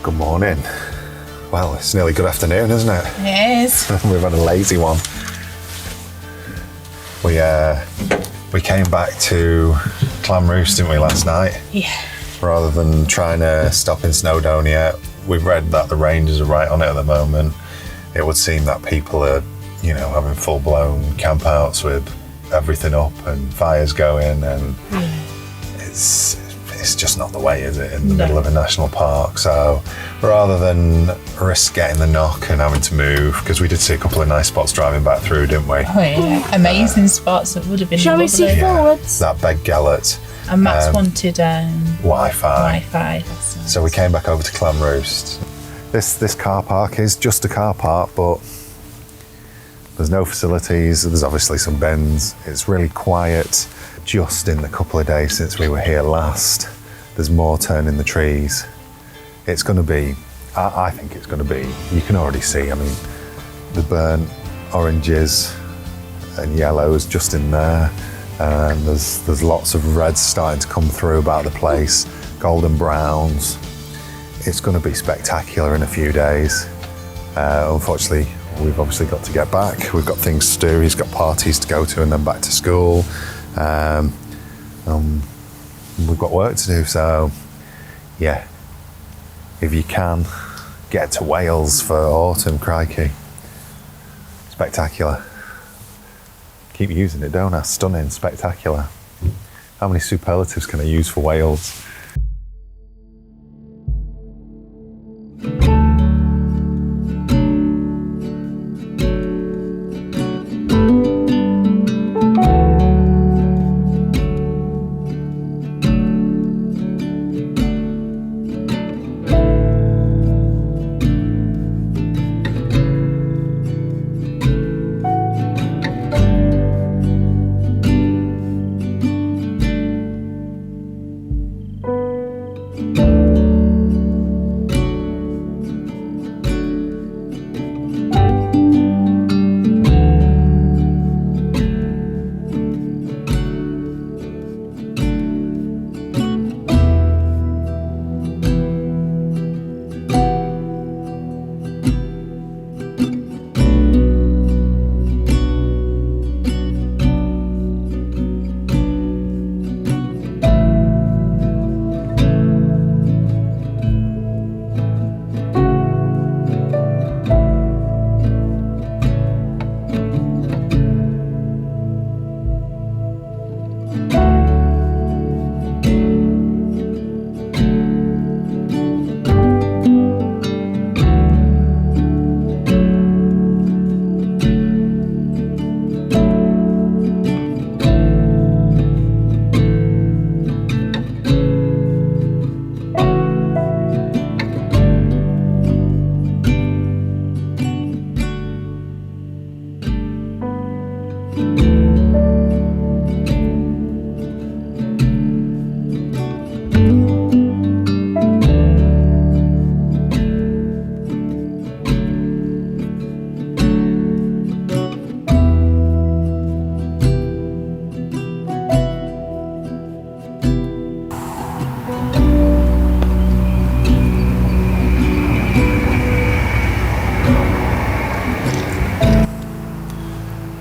Good morning. Well, it's nearly good afternoon, isn't it? It is. We've had a lazy one. We came back to Llanwrst, didn't we, last night? Yeah. Rather than trying to stop in Snowdonia, we've read that the rangers are right on it at the moment. It would seem that people are, having full-blown campouts with everything up and fires going, and it's just not the way, is it, in the middle of a national park? So rather than risk getting the knock and having to move, because we did see a couple of nice spots driving back through, didn't we? Oh yeah, amazing spots that would have been Shall lovely. we see forwards? That Abergele. And Max wanted Wi-Fi. So we came back over to Llanwrst. This car park is just a car park, but there's no facilities. There's obviously some bends. It's really quiet. Just in the couple of days since we were here last, there's more turning the trees. It's going to be, I think it's going to be, you can already see, the burnt oranges and yellows just in there. And there's lots of reds starting to come through about the place, golden browns. It's going to be spectacular in a few days. Unfortunately, we've obviously got to get back. We've got things to do. He's got parties to go to and then back to school. We've got work to do, so yeah, if you can, get to Wales for autumn, crikey. Spectacular. Keep using it, don't I? Stunning, spectacular. How many superlatives can I use for Wales?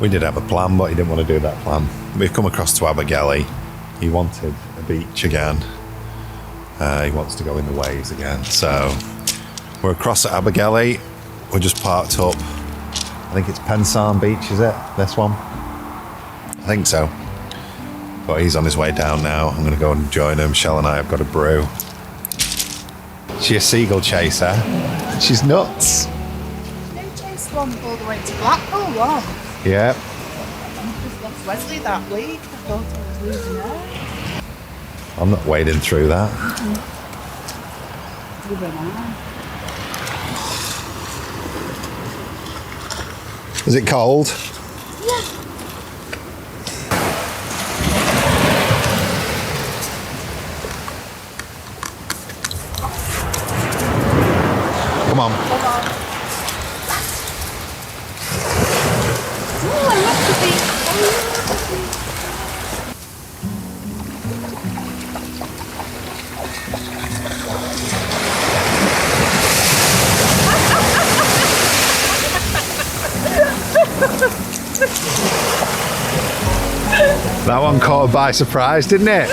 We did have a plan, but he didn't want to do that plan. We've come across to Abergele. He wanted a beach again. He wants to go in the waves again. So we're across at Abergele. We're just parked up. I think it's Pensarn Beach, is it? This one? I think so. But he's on his way down now. I'm going to go and join him. Shell and I have got a brew. She's a seagull chaser. She's nuts. No chase one all the way to Blackpool, one. Yeah. I just lost Wesley that week. I thought I was losing her. I'm not wading through that. Is it cold? Yeah. Come on. Oh, I love the beach. That one caught her by surprise, didn't it?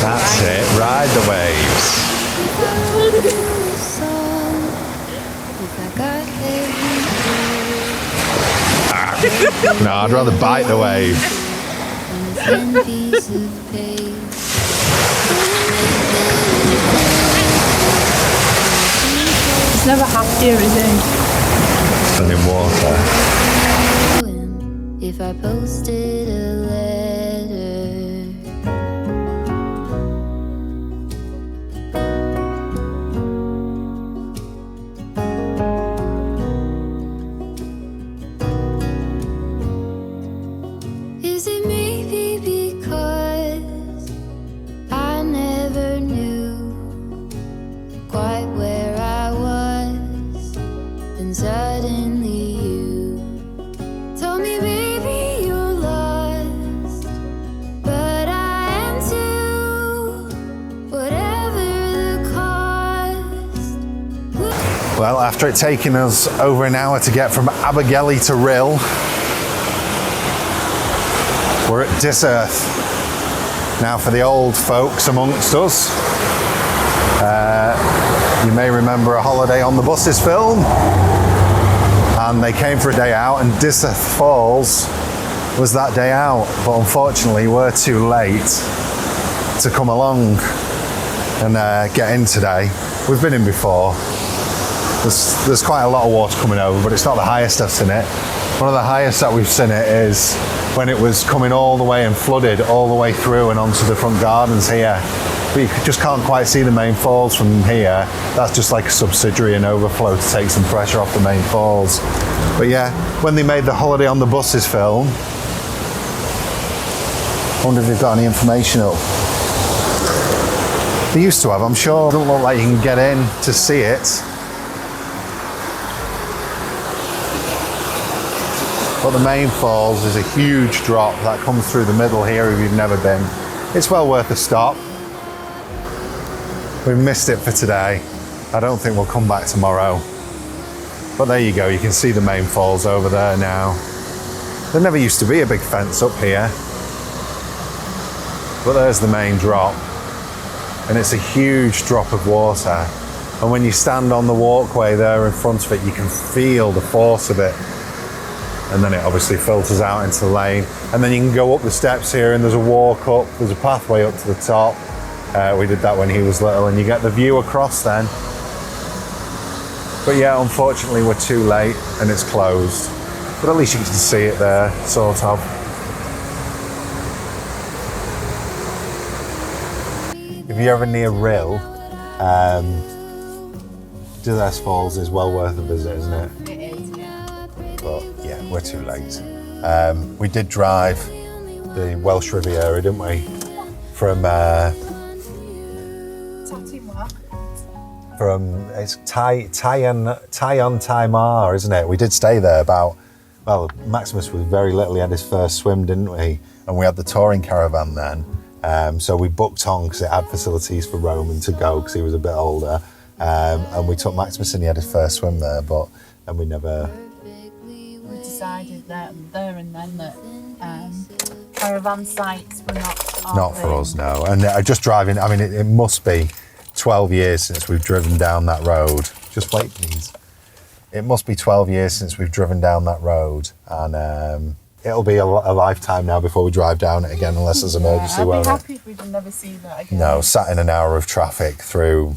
That's it, ride the waves. No, I'd rather bite the wave. It's never half deer, is it? And in water. If I posted a letter, is it maybe because I never knew quite where I was, then suddenly you told me, baby, you're lost, but I am too, whatever the cost. Well, after it taking us over an hour to get from Abergele to Wirral, we're at Dysrth. Now, for the old folks amongst us, you may remember a Holiday on the Buses film, and they came for a day out, and Dyserth Falls was that day out, but unfortunately we're too late to come along and get in today. We've been in before. There's quite a lot of water coming over, but it's not the highest I've seen it. One of the highest that we've seen it is when it was coming all the way and flooded all the way through and onto the front gardens here. But you just can't quite see the main falls from here. That's just like a subsidiary and overflow to take some pressure off the main falls. But yeah, when they made the Holiday on the Buses film, I wonder if they've got any information up. They used to have, I'm sure. It doesn't look like you can get in to see it. But the main falls is a huge drop that comes through the middle here if you've never been. It's well worth a stop. We've missed it for today. I don't think we'll come back tomorrow. But there you go, you can see the main falls over there now. There never used to be a big fence up here. But there's the main drop. And it's a huge drop of water. And when you stand on the walkway there in front of it, you can feel the force of it. And then it obviously filters out into the lane. And then you can go up the steps here and there's a walk up, there's a pathway up to the top. We did that when he was little and you get the view across then. But yeah, unfortunately we're too late and it's closed. But at least you can see it there, sort of. If you're ever near Wirral, Dyserth Falls is well worth a visit, isn't it? It is, yeah. But yeah, we're too late. We did drive the Welsh Riviera, didn't we? From it's Tynn, isn't it? We did stay there well, Maximus was very little. He had his first swim, didn't we? And we had the touring caravan then. So we booked on because it had facilities for Roman to go because he was a bit older. And we took Maximus and he had his first swim there, and we never... We decided there and then that caravan sites were not for us, no. And just driving, I mean, it must be 12 years since we've driven down that road. Just wait, please. It must be 12 years since we've driven down that road, and it'll be a lifetime now before we drive down it again, unless there's emergency, won't it? I'd be happy if we'd never see that again. No, sat in an hour of traffic through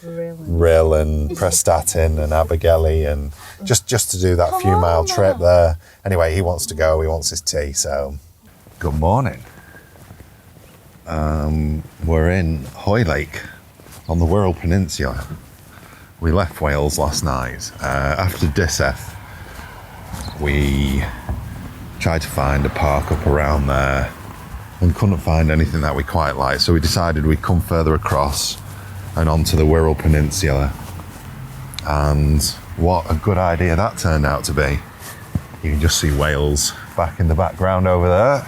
Wirral and Prestatin and Abergele, and just to do that few mile trip there. Anyway, he wants to go, he wants his tea, so. Good morning. We're in Hoylake on the Wirral Peninsula. We left Wales last night. After Dysrth, we tried to find a park up around there and couldn't find anything that we quite liked, so we decided we'd come further across and onto the Wirral Peninsula. And what a good idea that turned out to be. You can just see Wales back in the background over there.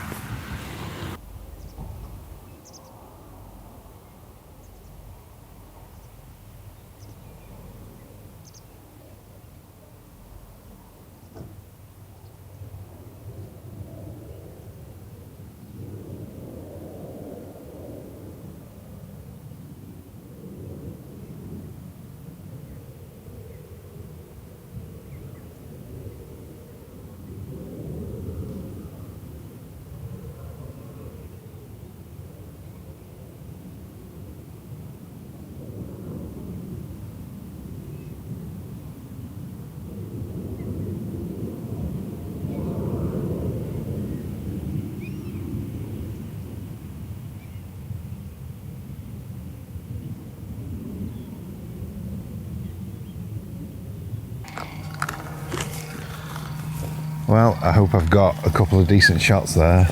Well, I hope I've got a couple of decent shots there.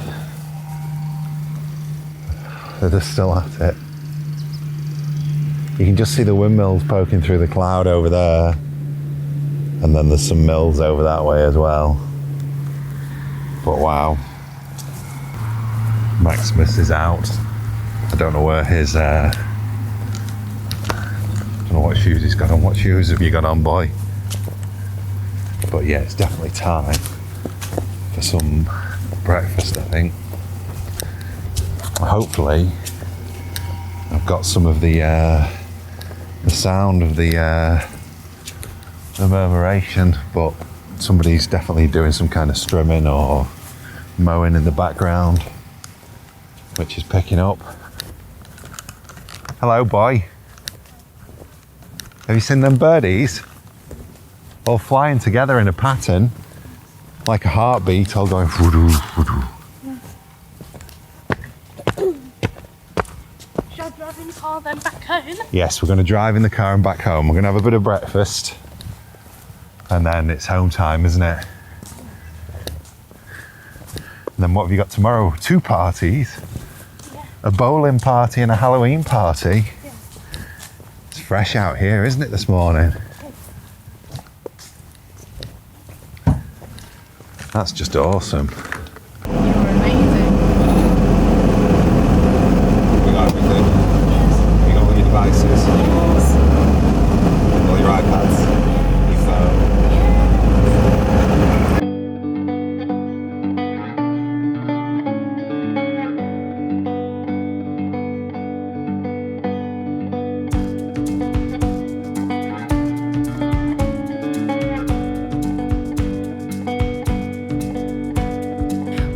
They're just still at it. You can just see the windmills poking through the cloud over there. And then there's some mills over that way as well. But wow. Maximus is out. I don't know where his, I don't know what shoes he's got on. What shoes have you got on, boy? But yeah, it's definitely time for some breakfast, I think. Hopefully, I've got some of the sound of the murmuration, but somebody's definitely doing some kind of strimming or mowing in the background, which is picking up. Hello, boy. Have you seen them birdies? All flying together in a pattern, like a heartbeat, all going voodoo, voodoo. Shall I drive in the car then back home? Yes, we're going to drive in the car and back home. We're going to have a bit of breakfast. And then it's home time, isn't it? And then what have you got tomorrow? 2 parties. Yeah. A bowling party and a Halloween party. Yeah. It's fresh out here, isn't it, this morning? That's just awesome. You're amazing. You got everything? Yes. You got all your devices? Yes. All your iPads? Your phone?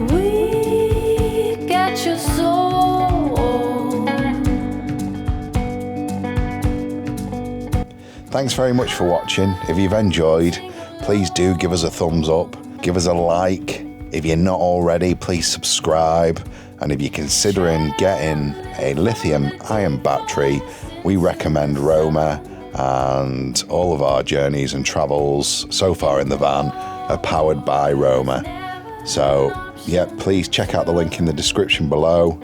We get your soul. Thanks very much for watching. If you've enjoyed, please do give us a thumbs up, give us a like. If you're not already, please subscribe. And if you're considering getting a lithium-ion battery, we recommend Roma, and all of our journeys and travels so far in the van are powered by Roma. So yeah, please check out the link in the description below.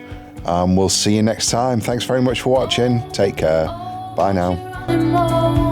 We'll see you next time. Thanks very much for watching. Take care. Bye now. More.